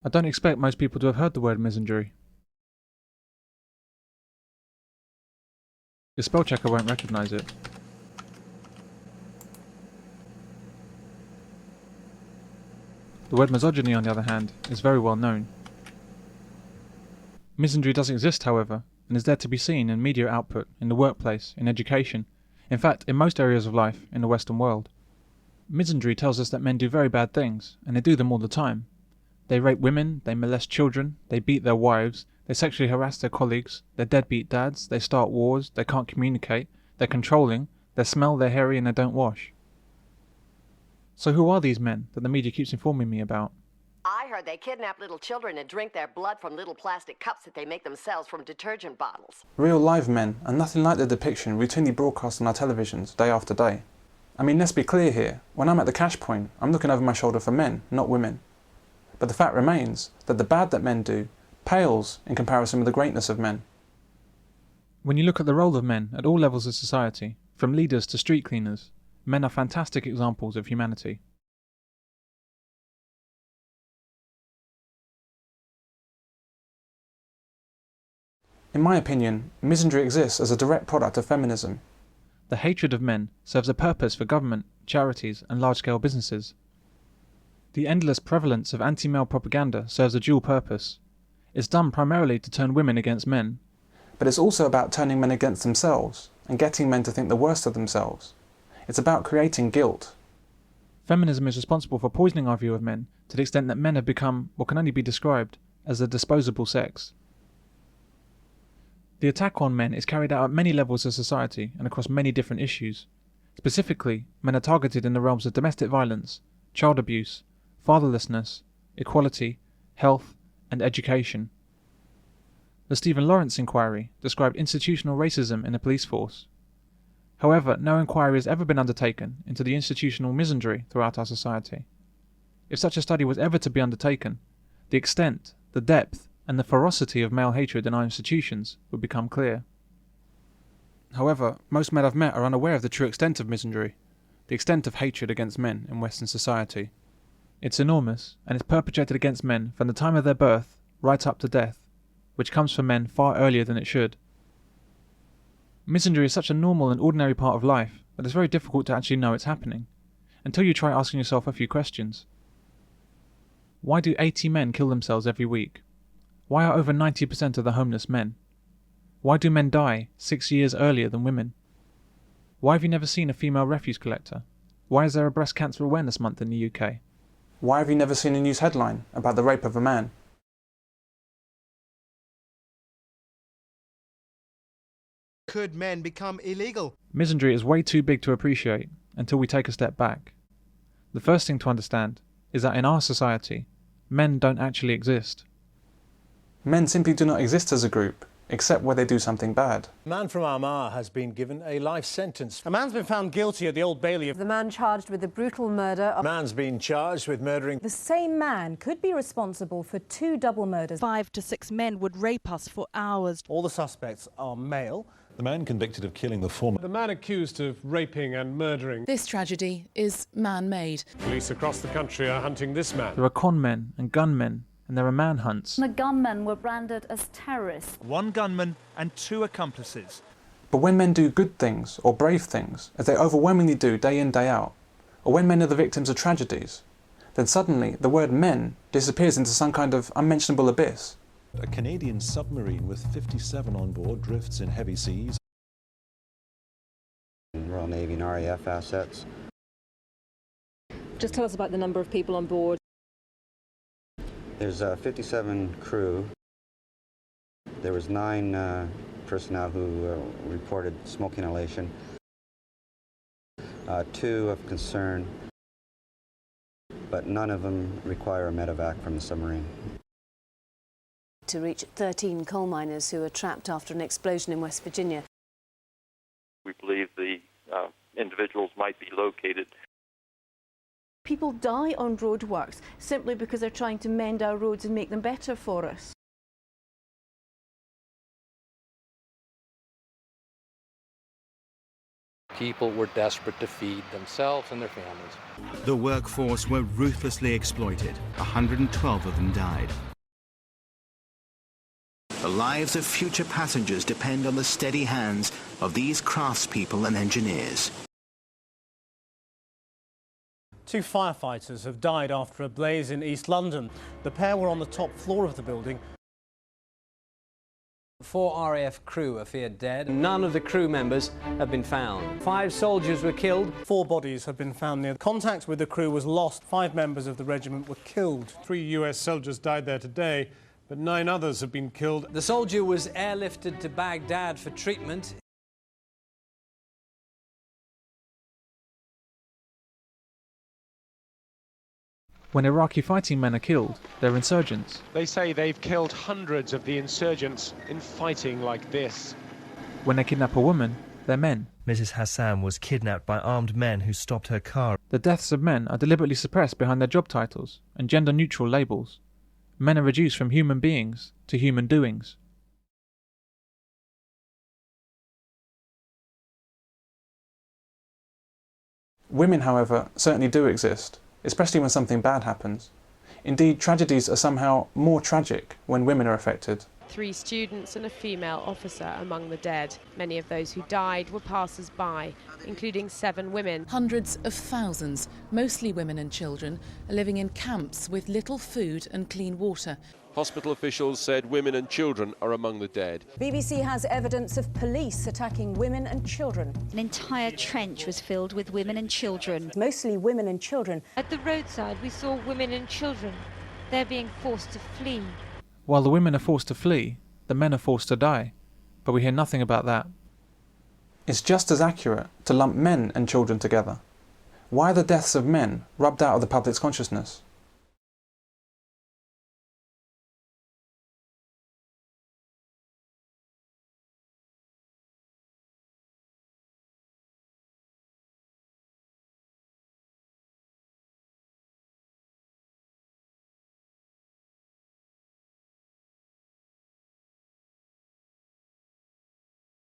I don't expect most people to have heard the word misandry. Your spell checker won't recognise it. The word misogyny, on the other hand, is very well known. Misandry does exist, however, and is there to be seen in media output, in the workplace, in education, in fact, in most areas of life in the Western world. Misandry tells us that men do very bad things, and they do them all the time. They rape women, they molest children, they beat their wives, they sexually harass their colleagues, they're deadbeat dads, they start wars, they can't communicate, they're controlling, they smell, they're hairy, and they don't wash. So who are these men that the media keeps informing me about? I heard they kidnap little children and drink their blood from little plastic cups that they make themselves from detergent bottles. Real live men are nothing like the depiction routinely broadcast on our televisions day after day. I mean, let's be clear here, when I'm at the cash point, I'm looking over my shoulder for men, not women. But the fact remains that the bad that men do pales in comparison with the greatness of men. When you look at the role of men at all levels of society, from leaders to street cleaners, men are fantastic examples of humanity. In my opinion, misandry exists as a direct product of feminism. The hatred of men serves a purpose for government, charities, and large-scale businesses. The endless prevalence of anti-male propaganda serves a dual purpose. It's done primarily to turn women against men. But it's also about turning men against themselves and getting men to think the worst of themselves. It's about creating guilt. Feminism is responsible for poisoning our view of men to the extent that men have become what can only be described as a disposable sex. The attack on men is carried out at many levels of society and across many different issues. Specifically, men are targeted in the realms of domestic violence, child abuse, fatherlessness, equality, health, and education. The Stephen Lawrence inquiry described institutional racism in the police force. However, no inquiry has ever been undertaken into the institutional misandry throughout our society. If such a study was ever to be undertaken, the extent, the depth, and the ferocity of male hatred in our institutions would become clear. However, most men I've met are unaware of the true extent of misandry, the extent of hatred against men in Western society. It's enormous, and it's perpetrated against men from the time of their birth right up to death, which comes for men far earlier than it should. Misandry is such a normal and ordinary part of life that it's very difficult to actually know it's happening, until you try asking yourself a few questions. Why do 80 men kill themselves every week? Why are over 90% of the homeless men? Why do men die 6 years earlier than women? Why have you never seen a female refuse collector? Why is there a breast cancer awareness month in the UK? Why have you never seen a news headline about the rape of a man? Could men become illegal? Misandry is way too big to appreciate until we take a step back. The first thing to understand is that in our society, men don't actually exist. Men simply do not exist as a group, except where they do something bad. A man from Armagh has been given a life sentence. A man's been found guilty at the Old Bailey. The man charged with the brutal murder A of... man's been charged with murdering. The same man could be responsible for 2 double murders. 5 to 6 men would rape us for hours. All the suspects are male. The man convicted of killing the former. The man accused of raping and murdering. This tragedy is man-made. Police across the country are hunting this man. There are con men and gunmen, and there are manhunts. The gunmen were branded as terrorists. 1 gunman and 2 accomplices. But when men do good things or brave things, as they overwhelmingly do day in, day out, or when men are the victims of tragedies, then suddenly the word men disappears into some kind of unmentionable abyss. A Canadian submarine with 57 on board drifts in heavy seas. Royal Navy and RAF assets. Just tell us about the number of people on board. There's 57 crew. There was 9 personnel who reported smoke inhalation. 2 of concern, but none of them require a medevac from the submarine. To reach 13 coal miners who were trapped after an explosion in West Virginia. We believe the individuals might be located. People die on roadworks simply because they're trying to mend our roads and make them better for us. people were desperate to feed themselves and their families. The workforce were ruthlessly exploited. 112 of them died. The lives of future passengers depend on the steady hands of these craftspeople and engineers. 2 firefighters have died after a blaze in East London. The pair were on the top floor of the building. 4 RAF crew are feared dead. None of the crew members have been found. 5 soldiers were killed. 4 bodies have been found near. Contact with the crew was lost. 5 members of the regiment were killed. 3 US soldiers died there today, but 9 others have been killed. The soldier was airlifted to Baghdad for treatment. When Iraqi fighting men are killed, they're insurgents. They say they've killed hundreds of the insurgents in fighting like this. When they kidnap a woman, they're men. Mrs. Hassan was kidnapped by armed men who stopped her car. The deaths of men are deliberately suppressed behind their job titles and gender-neutral labels. Men are reduced from human beings to human doings. Women, however, certainly do exist, especially when something bad happens. Indeed, tragedies are somehow more tragic when women are affected. 3 students and a female officer among the dead. Many of those who died were passers-by, including 7 women. Hundreds of thousands, mostly women and children, are living in camps with little food and clean water. Hospital officials said women and children are among the dead. BBC has evidence of police attacking women and children. An entire trench was filled with women and children. Mostly women and children. At the roadside, we saw women and children. They're being forced to flee. While the women are forced to flee, the men are forced to die. But we hear nothing about that. It's just as accurate to lump men and children together. Why are the deaths of men rubbed out of the public's consciousness?